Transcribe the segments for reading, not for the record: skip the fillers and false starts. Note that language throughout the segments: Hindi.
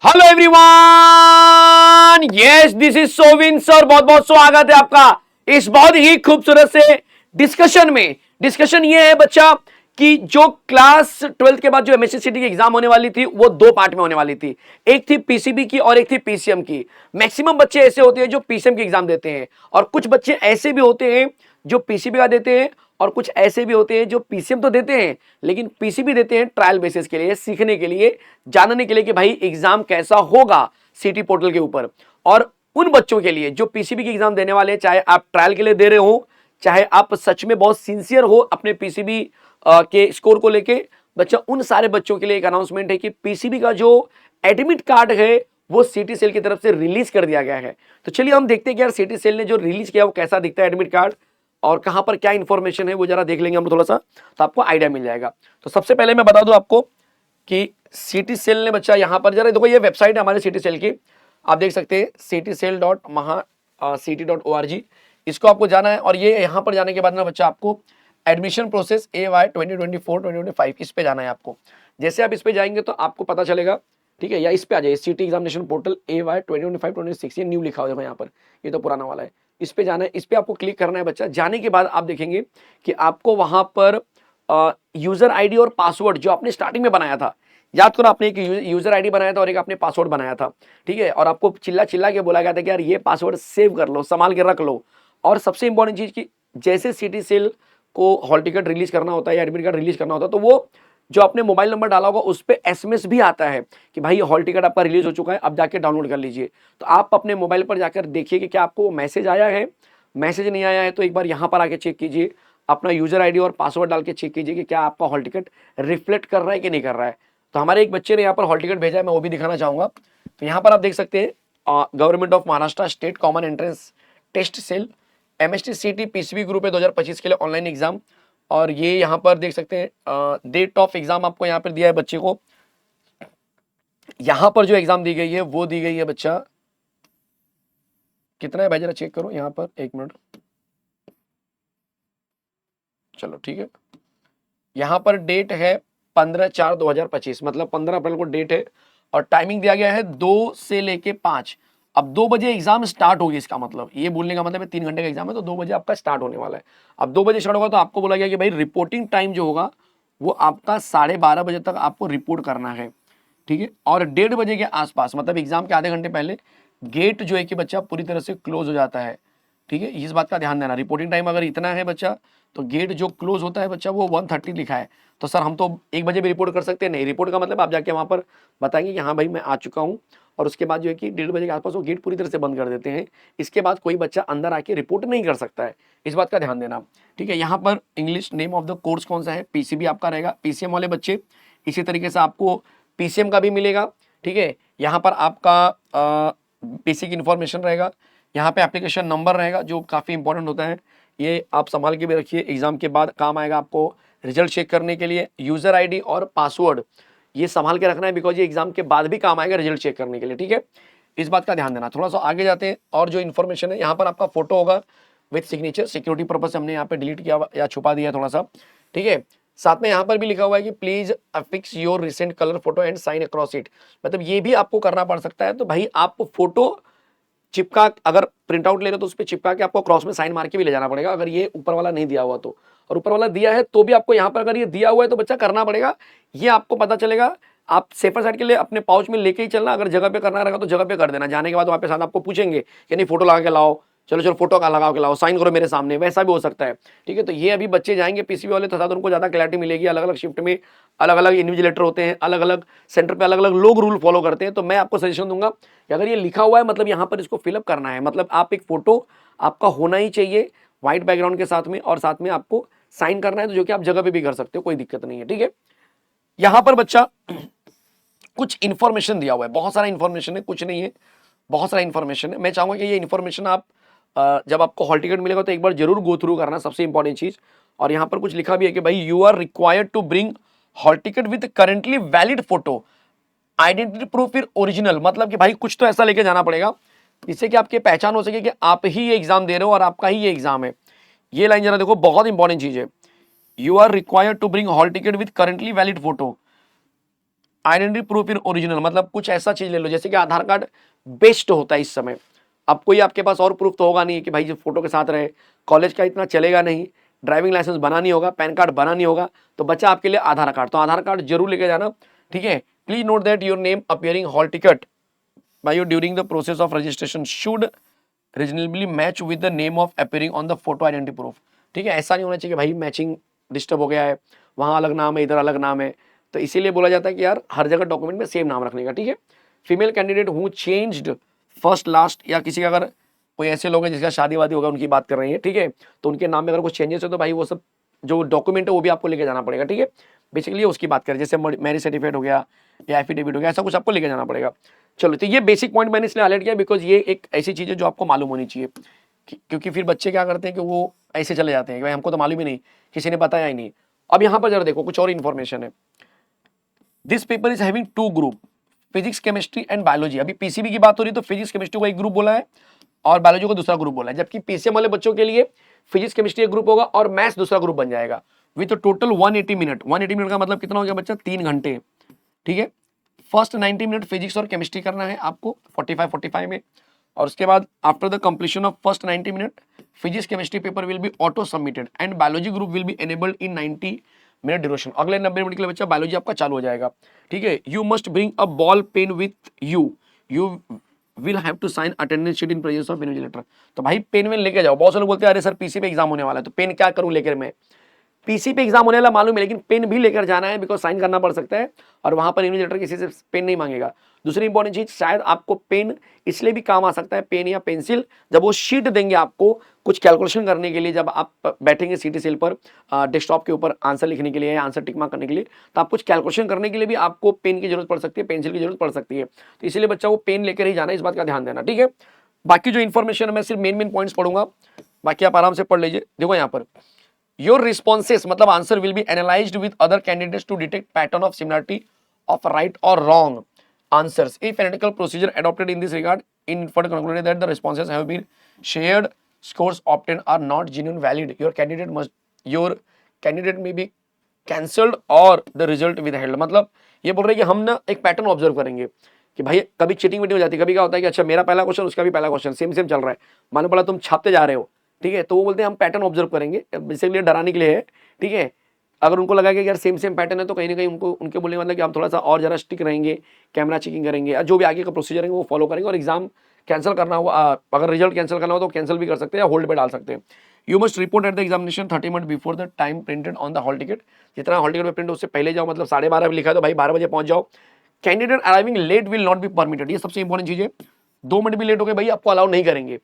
Hello everyone, yes this is Sovin sir. बहुत बहुत स्वागत है आपका इस बहुत ही खूबसूरत से डिस्कशन में। डिस्कशन ये है बच्चा कि जो क्लास 12 के बाद जो एमएससीसीटी की एग्जाम होने वाली थी वो दो पार्ट में होने वाली थी। एक थी पीसीबी की और एक थी पीसीएम की। मैक्सिमम बच्चे ऐसे होते हैं जो पीसीएम की एग्जाम देते हैं और कुछ बच्चे ऐसे भी होते हैं जो पीसीबी का देते हैं और कुछ ऐसे भी होते हैं जो पीसीएम तो देते हैं लेकिन पीसीबी देते हैं ट्रायल बेसिस के लिए, सीखने के लिए, जानने के लिए कि भाई एग्जाम कैसा होगा सीटी पोर्टल के ऊपर। और उन बच्चों के लिए जो पीसीबी की एग्जाम देने वाले हैं, चाहे आप ट्रायल के लिए दे रहे हो, चाहे आप सच में बहुत सिंसियर हो अपने पीसीबी के स्कोर को लेके, बच्चा उन सारे बच्चों के लिए एक अनाउंसमेंट है कि पीसीबी का जो एडमिट कार्ड है वो सिटी सेल की तरफ से रिलीज कर दिया गया है। तो चलिए हम देखते हैं कि यार सिटी सेल ने जो रिलीज किया वो कैसा दिखता है एडमिट कार्ड, और कहां पर क्या इंफॉर्मेशन है वो जरा देख लेंगे हम थोड़ा सा, तो आपको आइडिया मिल जाएगा। तो सबसे पहले मैं बता दूं आपको कि सिटी सेल ने बच्चा यहां पर जरा देखो, ये वेबसाइट है हमारे सिटी सेल की, आप देख सकते हैं citycell.maha.city.org। इसको आपको जाना है और ये यहां पर जाने के बाद ना बच्चा आपको एडमिशन प्रोसेस AY 2024-2025 इस पे जाना है आपको। जैसे आप इस पे जाएंगे तो आपको पता चलेगा, ठीक है, या इस पे आ जाइए सिटी एग्जामिनेशन पोर्टल AY 2025-2026, ये न्यू लिखा हो देखो यहाँ पर, ये तो पुराना वाला है। इस पे जाना है, इस पे आपको क्लिक करना है बच्चा। जाने के बाद आप देखेंगे कि आपको वहां पर यूजर आईडी और पासवर्ड जो आपने स्टार्टिंग में बनाया था, याद करो आपने एक यूजर आईडी बनाया था और एक आपने पासवर्ड बनाया था, ठीक है, और आपको चिल्ला चिल्ला के बोला गया था कि यार ये पासवर्ड सेव कर लो, संभाल के रख लो। और सबसे इंपॉर्टेंट चीज की, जैसे सिटी सेल को हॉल टिकट रिलीज करना होता है या एडमिट कार्ड रिलीज करना होता है तो वो जो आपने मोबाइल नंबर डाला होगा उस पर एसएमएस भी आता है कि भाई हॉल टिकट आपका रिलीज हो चुका है, अब जाके डाउनलोड कर लीजिए। तो आप अपने मोबाइल पर जाकर देखिए कि क्या आपको मैसेज आया है। मैसेज नहीं आया है तो एक बार यहाँ पर आके चेक कीजिए, अपना यूजर आईडी और पासवर्ड डाल के चेक कीजिए कि क्या आपका हॉल टिकट रिफ्लेक्ट कर रहा है कि नहीं कर रहा है। तो हमारे एक बच्चे ने यहाँ पर हॉल टिकट भेजा है, मैं वो भी दिखाना चाहूंगा। तो यहाँ पर आप देख सकते हैं government of Maharashtra state common entrance test cell MST CT PCB group है 2025 के लिए ऑनलाइन एग्जाम। और ये यहाँ पर देख सकते हैं डेट ऑफ एग्जाम आपको यहाँ पर दिया है बच्चे को। यहाँ पर जो एग्जाम दी गई है वो दी गई है बच्चा, कितना है भाई जरा चेक करो यहाँ पर, एक मिनट, चलो ठीक है। यहाँ पर डेट है 15/4/2025, मतलब 15 अप्रैल को डेट है और टाइमिंग दिया गया है 2 से लेके 5। अब 2 बजे एग्जाम स्टार्ट होगी, इसका मतलब ये बोलने का मतलब है 3 घंटे का एग्जाम है तो 2 बजे आपका स्टार्ट होने वाला है। अब 2 बजे स्टार्ट होगा तो आपको बोला गया कि भाई रिपोर्टिंग टाइम जो होगा वो आपका 12:30 बजे तक आपको रिपोर्ट करना है, ठीक है। और 1:30 बजे के आसपास, मतलब एग्जाम के आधे घंटे पहले, गेट जो है कि बच्चा पूरी तरह से क्लोज हो जाता है, ठीक है। इस बात का ध्यान देना, रिपोर्टिंग टाइम अगर इतना है बच्चा तो गेट जो क्लोज होता है बच्चा वो 1:30 लिखा है। तो सर हम तो 1 बजे भी रिपोर्ट कर सकते हैं, नहीं, रिपोर्ट का मतलब आप जाके वहाँ पर बताएंगे कि हाँ भाई मैं आ चुका हूँ, और उसके बाद जो है कि 1:30 बजे के आसपास वो गेट पूरी तरह से बंद कर देते हैं। इसके बाद कोई बच्चा अंदर आके रिपोर्ट नहीं कर सकता है, इस बात का ध्यान देना, ठीक है। यहाँ पर English name of the course कौन सा है, पीसीबी आपका रहेगा। पीसीएम वाले बच्चे इसी तरीके से आपको पीसीएम का भी मिलेगा, ठीक है। यहाँ पर आपका बेसिक इन्फॉर्मेशन रहेगा, यहाँ पे एप्लीकेशन नंबर रहेगा जो काफ़ी इंपॉर्टेंट होता है, ये आप संभाल के भी रखिए, एग्जाम के बाद काम आएगा आपको रिजल्ट चेक करने के लिए। यूजर आईडी और पासवर्ड ये संभाल के रखना है बिकॉज ये एग्जाम के बाद भी काम आएगा रिजल्ट चेक करने के लिए, ठीक है। इस बात का ध्यान देना। थोड़ा सा आगे जाते हैं और जो इन्फॉर्मेशन है, यहाँ पर आपका फोटो होगा विथ सिग्नेचर, सिक्योरिटी पर्पज से हमने यहाँ पे डिलीट किया या छुपा दिया थोड़ा सा, ठीक है। साथ में यहाँ पर भी लिखा हुआ है कि please affix your recent colour photo and sign across it, मतलब ये भी आपको करना पड़ सकता है। तो भाई आप फोटो चिपका, अगर प्रिंट आउट ले रहे हो तो उस पर चिपका के आपको क्रॉस में साइन मार के भी ले जाना पड़ेगा, अगर ये ऊपर वाला नहीं दिया हुआ तो। और ऊपर वाला दिया है तो भी आपको यहाँ पर अगर ये दिया हुआ है तो बच्चा करना पड़ेगा, ये आपको पता चलेगा। आप सेफर साइड के लिए अपने पाउच में लेके ही चलना, अगर जगह पे करना रहेगा तो जगह पे कर देना, जाने के बाद वहाँ पे साथ आपको पूछेंगे कि नहीं फोटो लगा के लाओ, चलो चलो फोटो का लगा के लाओ, साइन करो मेरे सामने, वैसा भी हो सकता है, ठीक है। तो ये अभी बच्चे जाएंगे पीसीबी वाले तो साथ उनको ज़्यादा क्लैरिटी मिलेगी। अलग अलग शिफ्ट में अलग अलग इन्विजिलेटर होते हैं, अलग अलग सेंटर पे अलग अलग लोग रूल फॉलो करते हैं। तो मैं आपको सजेशन दूंगा कि अगर ये लिखा हुआ है मतलब यहाँ पर इसको फिलअप करना है, मतलब आप एक फोटो आपका होना ही चाहिए व्हाइट बैकग्राउंड के साथ में, और साथ में आपको साइन करना है, तो जो कि आप जगह पे भी कर सकते हो, कोई दिक्कत नहीं है, ठीक है। यहाँ पर बच्चा कुछ इन्फॉर्मेशन दिया हुआ है, बहुत सारा इन्फॉर्मेशन है, कुछ नहीं है, बहुत सारा इन्फॉर्मेशन है। मैं चाहूंगा कि ये इन्फॉर्मेशन आप जब आपको हॉल टिकट मिलेगा तो एक बार जरूर गो थ्रू करना, सबसे इंपॉर्टेंट चीज। और यहाँ पर कुछ लिखा भी है कि भाई you are required to bring hall ticket with currently valid photo, identity proof फिर ओरिजिनल, मतलब कि भाई कुछ तो ऐसा लेके जाना पड़ेगा जिससे कि आपकी पहचान हो सके कि आप ही ये एग्जाम दे रहे हो और आपका ही ये एग्जाम है। ये लाइन जरा देखो, बहुत इंपॉर्टेंट चीज है। You are required to bring hall ticket with currently valid photo, identity proof in original, मतलब कुछ ऐसा चीज ले लो जैसे कि आधार कार्ड बेस्ट होता है इस समय। अब कोई आपके पास और प्रूफ तो होगा नहीं कि भाई जो फोटो के साथ रहे, कॉलेज का इतना चलेगा नहीं, ड्राइविंग लाइसेंस बना नहीं होगा, पैन कार्ड बना नहीं होगा, तो बच्चा आपके लिए आधार कार्ड, तो आधार कार्ड जरूर लेके जाना, ठीक है। Please note that your name appearing hall ticket by you during the process of registration should reasonably match with the name of appearing on the photo identity proof, ठीक है। ऐसा नहीं होना चाहिए कि भाई मैचिंग डिस्टर्ब हो गया है, वहाँ अलग नाम है इधर अलग नाम है, तो इसीलिए बोला जाता है कि यार हर जगह डॉक्यूमेंट में सेम नाम रखने का, ठीक है। Female candidate who changed first last, या किसी का अगर कोई ऐसे लोग हैं जिसका शादी वादी होगा उनकी बात कर रही है, ठीक है, तो उनके नाम में अगर कुछ चेंजेस हो तो भाई वो सब जो डॉक्यूमेंट है वो भी आपको लेके जाना पड़ेगा, ठीक है। बेसिकली उसकी बात करें, जैसे मैरिज सर्टिफिकेट हो गया या एफिडेविट हो गया, ऐसा कुछ आपको लेके जाना पड़ेगा। चलो, तो ये बेसिक पॉइंट मैंने इसलिए हाईलाइट किया बिकॉज ये एक ऐसी चीज़ है जो आपको मालूम होनी चाहिए, क्योंकि फिर बच्चे क्या करते हैं कि वो ऐसे चले जाते हैं कि भाई हमको तो मालूम ही नहीं, किसी ने बताया ही नहीं। अब यहाँ पर जरा देखो कुछ और इन्फॉर्मेशन है। This paper is having 2 group, physics chemistry and biology. अभी पीसीबी की बात हो रही है तो फिजिक्स केमिस्ट्री को एक ग्रुप बोला है और बायोलॉजी को दूसरा ग्रुप बोला है, जबकि पीसीएम वाले बच्चों के लिए फिजिक्स केमिस्ट्री एक ग्रुप होगा और मैथ्स दूसरा ग्रुप बन जाएगा विथ टोटल 180 मिनट। 180 मिनट का मतलब कितना हो गया बच्चा, 3 घंटे, ठीक है। फर्स्ट 90 मिनट फिजिक्स और केमिस्ट्री करना है आपको 45 में, और उसके बाद after the completion of first 90 minute physics chemistry paper will be auto submitted and biology group will be enabled in 90 minute duration. अगले 90 मिनट के लिए बच्चा बायोलॉजी आपका चालू हो जाएगा, ठीक है। You must bring a ball pen with you, you will have to sign attendance sheet in presence of invigilator. तो भाई पेन वेन लेके जाओ। बहुत सारे लोग बोलते हैं अरे सर पीसी पे एग्जाम होने वाला है तो पेन क्या करूं लेकर मैं, पीसी पे एग्जाम होने वाला मालूम है, लेकिन पेन भी लेकर जाना है बिकॉज साइन करना पड़ सकता है और वहां पर इन्विजिलेटर किसी से पेन नहीं मांगेगा। दूसरी इंपॉर्टेंट चीज, शायद आपको पेन इसलिए भी काम आ सकता है, पेन या पेंसिल, जब वो शीट देंगे आपको कुछ कैलकुलेशन करने के लिए, जब आप बैठेंगे सीटी सेल पर डेस्कटॉप के ऊपर आंसर लिखने के लिए या आंसर टिक मार्क करने के लिए, तो आप कुछ कैलकुलेशन करने के लिए भी आपको पेन की जरूरत पड़ सकती है, पेंसिल की जरूरत पड़ सकती है, तो इसलिए बच्चा वो पेन लेकर ही जाना, इस बात का ध्यान देना, ठीक है। बाकी जो इन्फॉर्मेशन है मैं सिर्फ मेन पॉइंट्स पढ़ूंगा, बाकी आप आराम से पढ़ लीजिए। देखो यहाँ पर your responses मतलब answer will be analyzed with other candidates to detect pattern of similarity of right or wrong answers. If analytical procedure adopted in this regard, in further concluded that the responses have been shared, scores obtained are not genuine valid, your candidate may be cancelled or the result withheld। मतलब ये बोल रहे हैं कि हम ना एक पैटर्न ऑब्जर्व करेंगे कि भाई कभी चीटिंग वीटिंग हो जाती है, कभी क्या होता है कि अच्छा मेरा पहला क्वेश्चन उसका भी पहला क्वेश्चन सेम चल रहा है, मालूम पड़ा तुम छापते जा रहे हो, ठीक है, तो वो बोलते हैं हम पैटर्न ऑब्जर्व करेंगे, बेसिकली डराने के लिए है, ठीक है। अगर उनको लगा कि यार सेम पैटर्न है तो कहीं ना कहीं उनको उनके बोलने मतलब कि हम थोड़ा सा और जरा स्टिक रहेंगे, कैमरा चेकिंग करेंगे या जो भी आगे का प्रोसीजर है वो फॉलो करेंगे, और एग्जाम कैंसिल करना हो, अगर रिजल्ट कैंसिल करना हो तो कैंसिल भी कर सकते हैं या होल्ड पे डाल सकते हैं। You must report at the examination 30 minute before the time printed on the hall ticket. जितना हॉल टिकट में प्रिंट उससे पहले जाओ, मतलब 12:30 लिखा है तो भाई 12 बजे पहुंच जाओ। Candidate arriving late will not be permitted, ये सबसे इंपॉर्टेंट चीज है। 2 मिनट भी लेट हो गए भाई आपको अलाउ नहीं करेंगे,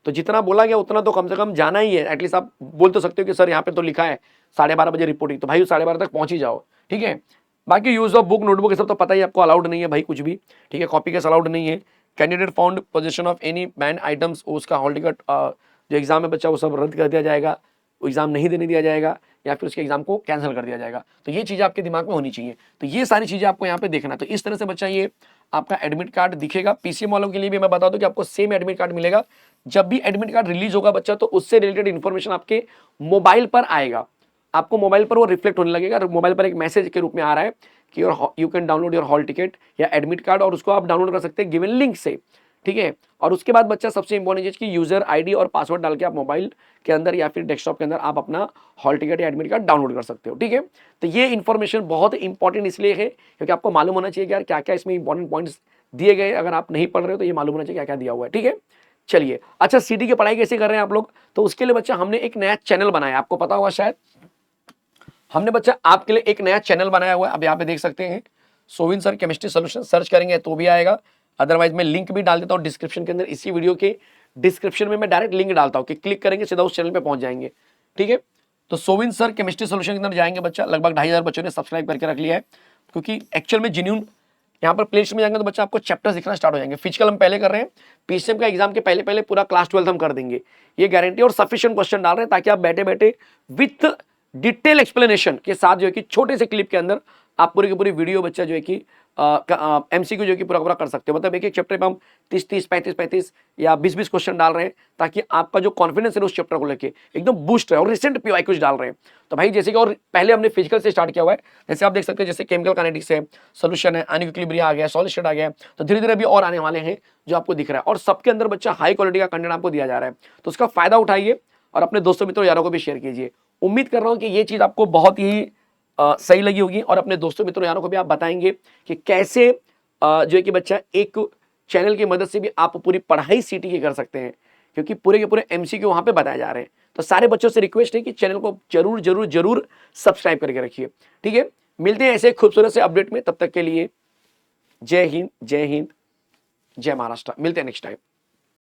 तो जितना बोला गया उतना तो कम से कम जाना ही है। एटलीस्ट आप बोल तो सकते हो कि सर यहाँ पे तो लिखा है 12:30 बजे रिपोर्टिंग, तो भाई 12:30 तक पहुंच ही जाओ, ठीक है। बाकी यूज ऑफ बुक नोटबुक ये सब तो पता ही आपको अलाउड नहीं है भाई कुछ भी, ठीक है, कॉपी केस अलाउड नहीं है। Candidate found position of any band items, उसका हॉल टिकट जो एग्जाम है बच्चा वो सब रद्द कर दिया जाएगा, एग्जाम नहीं देने दिया जाएगा या फिर उसके एग्जाम को कैंसिल कर दिया जाएगा। तो ये चीज़ आपके दिमाग में होनी चाहिए, तो ये सारी चीज़ें आपको यहाँ पे देखना। तो इस तरह से बच्चा ये आपका एडमिट कार्ड दिखेगा। पीसीएम वालों के लिए भी मैं बता दूं कि आपको सेम एडमिट कार्ड मिलेगा, जब भी एडमिट कार्ड रिलीज होगा बच्चा तो उससे रिलेटेड इन्फॉर्मेशन आपके मोबाइल पर आएगा, आपको मोबाइल पर वो रिफ्लेक्ट होने लगेगा। मोबाइल पर एक मैसेज के रूप में आ रहा है कि you can download your hall ticket या एडमिट कार्ड, और उसको आप डाउनलोड कर सकते हैं गिवन लिंक से, ठीक है। और उसके बाद बच्चा सबसे इंपॉर्टेंट चीज की यूजर आईडी और पासवर्ड डाल के आप मोबाइल के अंदर या फिर डेस्कटॉप के अंदर आप अपना हॉल टिकट या एडमिट कार्ड डाउनलोड कर सकते हो, ठीक है। तो ये इन्फॉर्मेशन बहुत इंपॉर्टेंट इसलिए है क्योंकि आपको मालूम होना चाहिए कि यार क्या क्या इसमें इंपॉर्टेंट पॉइंट्स दिए गए, अगर आप नहीं पढ़ रहे हो तो ये मालूम होना चाहिए क्या क्या दिया हुआ है, ठीक है। चलिए, अच्छा सीटी की पढ़ाई कैसे कर रहे हैं आप लोग, तो उसके लिए बच्चा हमने एक नया चैनल बनाया, आपको पता होगा शायद, हमने बच्चा आपके लिए एक नया चैनल बनाया हुआ है। अब यहाँ पे देख सकते हैं Sovin sir chemistry solution, search करेंगे तो भी आएगा, अदरवाइज मैं लिंक भी डाल देता हूँ डिस्क्रिप्शन के अंदर। इसी वीडियो के डिस्क्रिप्शन में मैं डायरेक्ट लिंक डालता हूँ कि क्लिक करेंगे सीधा उस चैनल पे पहुंच जाएंगे, ठीक है। तो सोविन सर केमिस्ट्री सॉल्यूशन के अंदर जाएंगे बच्चा, लगभग 2500 बच्चों ने सब्सक्राइब करके रख लिया है, क्योंकि एक्चुअल में जेन्युइन यहाँ पर प्ले लिस्ट में जाएंगे तो बच्चा आपको चैप्टर्स दिखना स्टार्ट हो जाएंगे। फिजिकल हम पहले कर रहे हैं, पीसीएम का एग्जाम के पहले पहले पूरा क्लास 12 हम कर देंगे, ये गारंटी, और सफिशिएंट क्वेश्चन डाल रहे हैं ताकि आप बैठे बैठे विथ डिटेल एक्सप्लेनेशन के साथ जो है कि छोटे से क्लिप के अंदर आप पूरी की पूरी वीडियो बच्चा जो है कि MCQ जो कि पूरा पूरा कर सकते हो। मतलब एक एक चैप्टर पे हम 30-30, 35-35 या 20-20 क्वेश्चन डाल रहे हैं, ताकि आपका जो कॉन्फिडेंस है उस चैप्टर को लेके एकदम बूस्ट रहे। और रिसेंट PYQs डाल रहे हैं। तो भाई जैसे कि और पहले हमने फिजिकल से स्टार्ट किया हुआ है, जैसे आप देख सकते हैं, जैसे केमिकल काइनेटिक्स है, सोल्यूशन है, आयनिक इक्विलिब्रियम आ गया, सॉलिड स्टेट आ गया। तो धीरे धीरे अभी और आने वाले हैं जो आपको दिख रहा है, और सबके अंदर बच्चा हाई क्वालिटी का कंटेंट आपको दिया जा रहा है। तो उसका फायदा उठाइए और अपने दोस्तों मित्रों यारों को भी शेयर कीजिए। उम्मीद कर रहा हूं कि ये चीज आपको बहुत ही सही लगी होगी, और अपने दोस्तों मित्रों यारों को भी आप बताएंगे कि कैसे जो है कि बच्चा एक चैनल की मदद से भी आप पूरी पढ़ाई सीटी की कर सकते हैं, क्योंकि पूरे के पूरे MCQ वहां पे बताए जा रहे हैं। तो सारे बच्चों से रिक्वेस्ट है कि चैनल को जरूर जरूर जरूर सब्सक्राइब करके रखिए। ठीक है, मिलते हैं ऐसे खूबसूरत से अपडेट में। तब तक के लिए जय हिंद, जय हिंद, जय महाराष्ट्र। मिलते हैं नेक्स्ट टाइम।